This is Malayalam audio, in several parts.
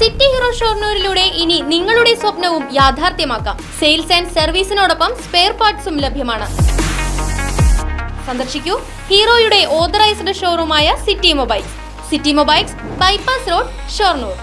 സിറ്റി ഹീറോ ഷൊർണൂരിലൂടെ ഇനി നിങ്ങളുടെ സ്വപ്നവും യാഥാർത്ഥ്യമാക്കാം. സെയിൽസ് ആൻഡ് സർവീസിനോടൊപ്പം സ്പെയർ പാർട്സും ലഭ്യമാണ്. സന്ദർശിക്കൂ ഹീറോയുടെ ഓതറൈസ്ഡ് ഷോറൂമായ city mobiles, bypass road, Shoranur.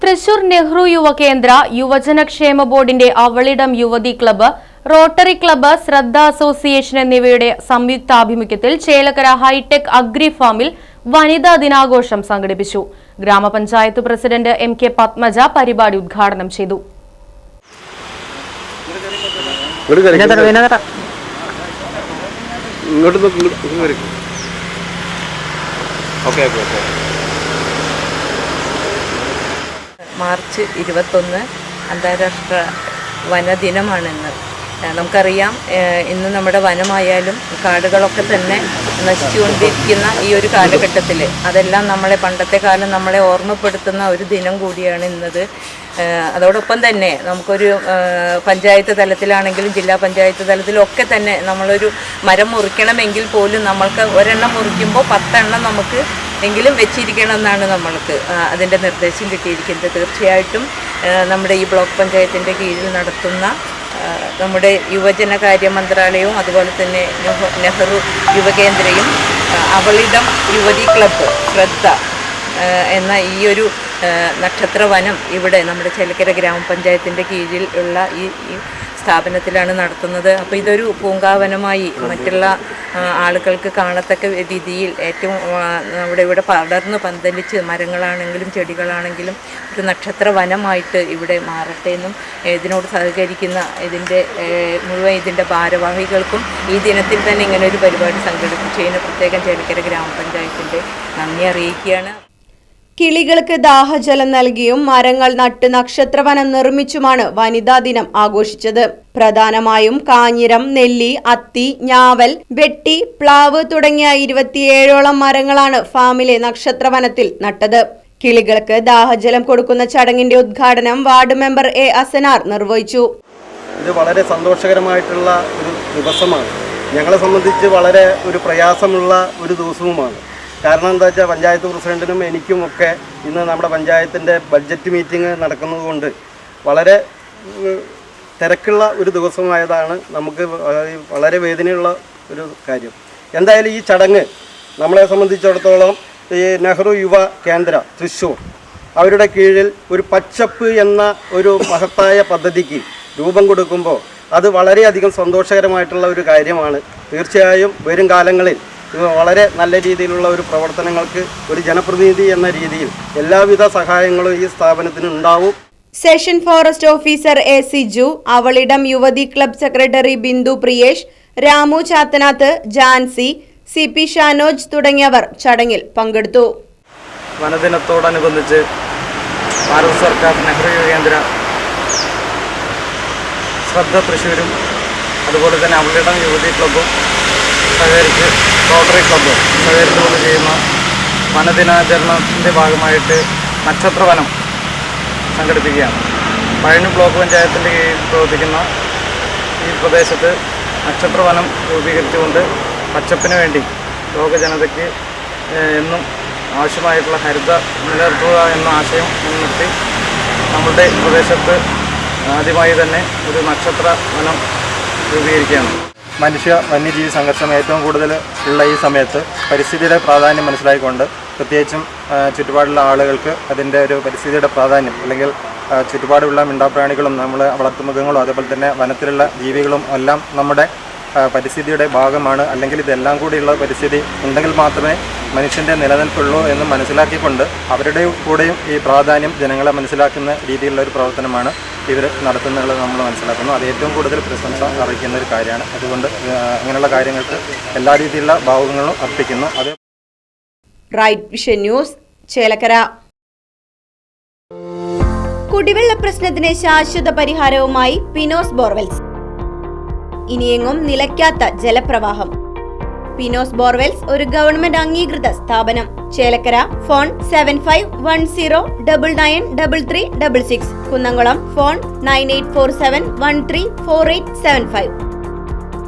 Thrissur Nehru Yuvakendra, യുവജനക്ഷേമ ബോർഡിന്റെ അവളിടം യുവതി club, rotary club, Shraddha association എന്നിവയുടെ സംയുക്താഭിമുഖ്യത്തിൽ ചേലക്കര ഹൈടെക് അഗ്രി ഫാമിൽ വനിതാ ദിനാഘോഷം സംഘടിപ്പിച്ചു. ഗ്രാമപഞ്ചായത്ത് പ്രസിഡന്റ് MK പത്മജ പരിപാടി ഉദ്ഘാടനം ചെയ്തു. മാർച്ച് 21 അന്താരാഷ്ട്ര വനദിനമാണിന്ന്. നമുക്കറിയാം, ഇന്ന് നമ്മുടെ വനമായാലും കാടുകളൊക്കെ തന്നെ നശിച്ചുകൊണ്ടിരിക്കുന്ന ഈ ഒരു കാലഘട്ടത്തിൽ അതെല്ലാം പണ്ടത്തെ കാലം നമ്മളെ ഓർമ്മപ്പെടുത്തുന്ന ഒരു ദിനം കൂടിയാണ് ഇന്നത്. അതോടൊപ്പം തന്നെ നമുക്കൊരു പഞ്ചായത്ത് തലത്തിലാണെങ്കിലും ജില്ലാ പഞ്ചായത്ത് തലത്തിലും ഒക്കെ തന്നെ നമ്മളൊരു മരം മുറിക്കണമെങ്കിൽ പോലും നമ്മൾക്ക് ഒരെണ്ണം മുറിക്കുമ്പോൾ 10 എണ്ണം നമുക്ക് എങ്കിലും വെച്ചിരിക്കണം എന്നാണ് നമ്മൾക്ക് അതിൻ്റെ നിർദ്ദേശം കിട്ടിയിരിക്കുന്നത്. തീർച്ചയായിട്ടും നമ്മുടെ ഈ ബ്ലോക്ക് പഞ്ചായത്തിൻ്റെ കീഴിൽ നടത്തുന്ന നമ്മുടെ യുവജനകാര്യ മന്ത്രാലയവും അതുപോലെ തന്നെ നെഹ്റു യുവകേന്ദ്രയും അവളിടം യുവതി ക്ലബ്ബ്, ശ്രദ്ധ എന്ന ഈ ഒരു നക്ഷത്രവനം ഇവിടെ നമ്മുടെ ചേലക്കര ഗ്രാമപഞ്ചായത്തിൻ്റെ കീഴിൽ ഉള്ള ഈ സ്ഥാപനത്തിലാണ് നടത്തുന്നത്. അപ്പോൾ ഇതൊരു പൂങ്കാവനമായി മറ്റുള്ള ആളുകൾക്ക് കാണത്തക്ക രീതിയിൽ ഏറ്റവും ഇവിടെ പടർന്ന് പന്തലിച്ച് മരങ്ങളാണെങ്കിലും ചെടികളാണെങ്കിലും ഒരു നക്ഷത്ര വനമായിട്ട് ഇവിടെ മാറട്ടെ എന്നും ഇതിനോട് സഹകരിക്കുന്ന ഇതിൻ്റെ ഭാരവാഹികൾക്കും ഈ ദിനത്തിൽ തന്നെ ഇങ്ങനെ ഒരു പരിപാടി സംഘടിപ്പിച്ചതിന് പ്രത്യേകം ചേലക്കര ഗ്രാമപഞ്ചായത്തിൻ്റെ നന്ദി അറിയിക്കുകയാണ്. കിളികൾക്ക് ദാഹജലം നൽകിയും മരങ്ങൾ നട്ട് നക്ഷത്രവനം നിർമ്മിച്ചുമാണ് വനിതാ ദിനം ആഘോഷിച്ചത്. പ്രധാനമായും കാഞ്ഞിരം, നെല്ലി, അത്തി, ഞാവൽ, വെട്ടി, പ്ലാവ് തുടങ്ങിയ 27ഓളം മരങ്ങളാണ് ഫാമിലെ നക്ഷത്രവനത്തിൽ നട്ടത്. കിളികൾക്ക് ദാഹജലം കൊടുക്കുന്ന ചടങ്ങിന്റെ ഉദ്ഘാടനം വാർഡ് മെമ്പർ A. അസനാർ നിർവഹിച്ചു. ഇത് വളരെ സന്തോഷകരമായിട്ടുള്ള ഒരു ദിവസമാണ്. ഞങ്ങളെ സംബന്ധിച്ച് വളരെ ഒരു പ്രയാസമുള്ള ഒരു ദിവസവുമാണ്. കാരണം എന്താ വെച്ചാൽ പഞ്ചായത്ത് പ്രസിഡന്റിനും എനിക്കുമൊക്കെ ഇന്ന് നമ്മുടെ പഞ്ചായത്തിൻ്റെ ബഡ്ജറ്റ് മീറ്റിംഗ് നടക്കുന്നതുകൊണ്ട് വളരെ തിരക്കുള്ള ഒരു ദിവസമായതാണ് നമുക്ക് വളരെ വേദനയുള്ള ഒരു കാര്യം. എന്തായാലും ഈ ചടങ്ങ് നമ്മളെ സംബന്ധിച്ചിടത്തോളം ഈ നെഹ്റു യുവ കേന്ദ്ര തൃശ്ശൂർ അവരുടെ കീഴിൽ ഒരു പച്ചപ്പ് എന്ന ഒരു മഹത്തായ പദ്ധതിക്ക് രൂപം കൊടുക്കുമ്പോൾ അത് വളരെയധികം സന്തോഷകരമായിട്ടുള്ള ഒരു കാര്യമാണ്. തീർച്ചയായും വരും കാലങ്ങളിൽ വളരെ നല്ല രീതിയിലുള്ള ഒരു പ്രവർത്തനങ്ങൾക്ക് ഒരു ജനപ്രതിനിധി എന്ന രീതിയിൽ എല്ലാവിധ സഹായങ്ങളും ഈ സ്ഥാപനത്തിന് ഉണ്ടാവും. Section forest officer A. Siju, Avalidam യുവതി club secretary Bindu Priyesh, Ramu Chathanath, Jancy, CP Shanoj തുടങ്ങിയവർ ചടങ്ങിൽ പങ്കെടുത്തു. വനദിനത്തോടനുബന്ധിച്ച് ഭാരത സർക്കാർ നെഹ്റു യുവകേന്ദ്ര, ശ്രദ്ധ തൃശ്ശൂരും അതുപോലെ തന്നെ അവളിടം യുവതി ക്ലബ്ബും സഹകരിച്ച് റോട്ടറി ക്ലബ്ബ് സഹകരിച്ചുകൊണ്ട് ചെയ്യുന്ന വനദിനാചരണത്തിൻ്റെ ഭാഗമായിട്ട് നക്ഷത്രവനം സംഘടിപ്പിക്കുകയാണ്. പഴനി ബ്ലോക്ക് പഞ്ചായത്തിൻ്റെ കീഴിൽ പ്രവർത്തിക്കുന്ന ഈ പ്രദേശത്ത് നക്ഷത്രവനം രൂപീകരിച്ചുകൊണ്ട് പച്ചപ്പിന് വേണ്ടി ലോക ജനതയ്ക്ക് എന്നും ആവശ്യമായിട്ടുള്ള ഹരിത നിലനിർത്തുക എന്ന ആശയം മുൻനിർത്തി നമ്മളുടെ പ്രദേശത്ത് ആദ്യമായി തന്നെ ഒരു നക്ഷത്രവനം രൂപീകരിക്കുകയാണ്. മനുഷ്യ വന്യജീവി സംഘർഷം ഏറ്റവും കൂടുതൽ ഉള്ള ഈ സമയത്ത് പരിസ്ഥിതിയുടെ പ്രാധാന്യം മനസ്സിലാക്കിക്കൊണ്ട് പ്രത്യേകിച്ചും ചുറ്റുപാടുള്ള ആളുകൾക്ക് അതിൻ്റെ ഒരു പരിസ്ഥിതിയുടെ പ്രാധാന്യം, അല്ലെങ്കിൽ ചുറ്റുപാടുള്ള മിണ്ടാപ്രാണികളും നമ്മൾ വളർത്തുമൃഗങ്ങളും അതുപോലെ തന്നെ വനത്തിലുള്ള ജീവികളും എല്ലാം നമ്മുടെ പരിസ്ഥിതിയുടെ ഭാഗമാണ്. അല്ലെങ്കിൽ ഇതെല്ലാം കൂടിയുള്ള പരിസ്ഥിതി ഉണ്ടെങ്കിൽ മാത്രമേ മനുഷ്യൻ്റെ നിലനിൽപ്പുള്ളൂ എന്ന് മനസ്സിലാക്കിക്കൊണ്ട് അവരുടെ കൂടെയും ഈ പ്രാധാന്യം ജനങ്ങളെ മനസ്സിലാക്കുന്ന രീതിയിലുള്ള ഒരു പ്രവർത്തനമാണ് ഇവർ നടത്തുന്നുള്ളത് നമ്മൾ മനസ്സിലാക്കുന്നു. അത് ഏറ്റവും കൂടുതൽ പ്രശംസ അറിയിക്കുന്ന ഒരു കാര്യമാണ്. അതുകൊണ്ട് അങ്ങനെയുള്ള കാര്യങ്ങൾക്ക് എല്ലാ രീതിയിലുള്ള ഭാവുകങ്ങളും അർപ്പിക്കുന്നു. അത് റൈറ്റ് വിഷൻ ന്യൂസ്, ചേലക്കര. കുടിവെള്ള പ്രശ്നത്തിന് ശാശ്വത പരിഹാരവുമായി പിനോസ് ബോർവെൽസ്. ഇനിയെങ്ങും നിലയ്ക്കാത്ത ജലപ്രവാഹം. പിനോസ് ബോർവെൽസ് ഒരു ഗവൺമെന്റ് അംഗീകൃത സ്ഥാപനം. ചേലക്കര. ഫോൺ 7510993366. കുന്നംകുളം. ഫോൺ 9847134875.